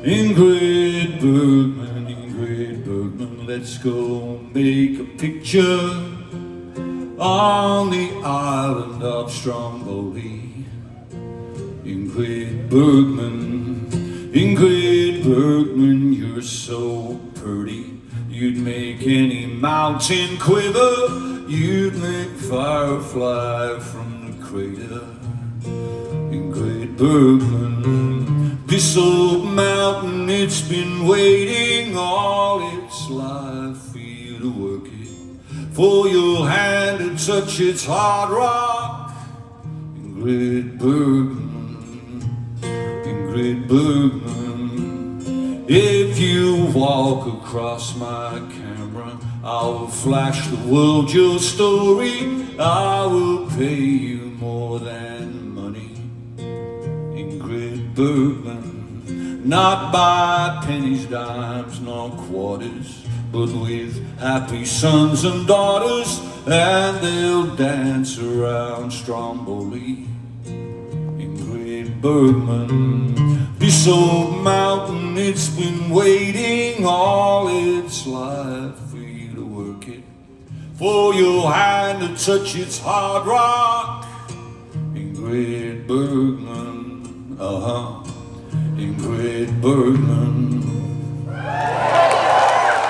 Ingrid Bergman, let's go make a picture on the island of Stromboli. Ingrid Bergman, you're so pretty. You'd make any mountain quiver. You'd make firefly from the crater. Ingrid Bergman, this old mountain, it's been waiting all its life for you to work it, for your hand to touch its hard rock. Ingrid Bergman, if you walk across my camera, I will flash the world your story. I will pay you more than money. Ingrid Bergman, not by pennies, dimes, nor quarters, but with happy sons and daughters, and they'll dance around Stromboli. Ingrid Bergman, this old mountain, it's been waiting all its life for you to work it, for your hand to touch its hard rock. Ingrid Bergman, Ingrid Bergman.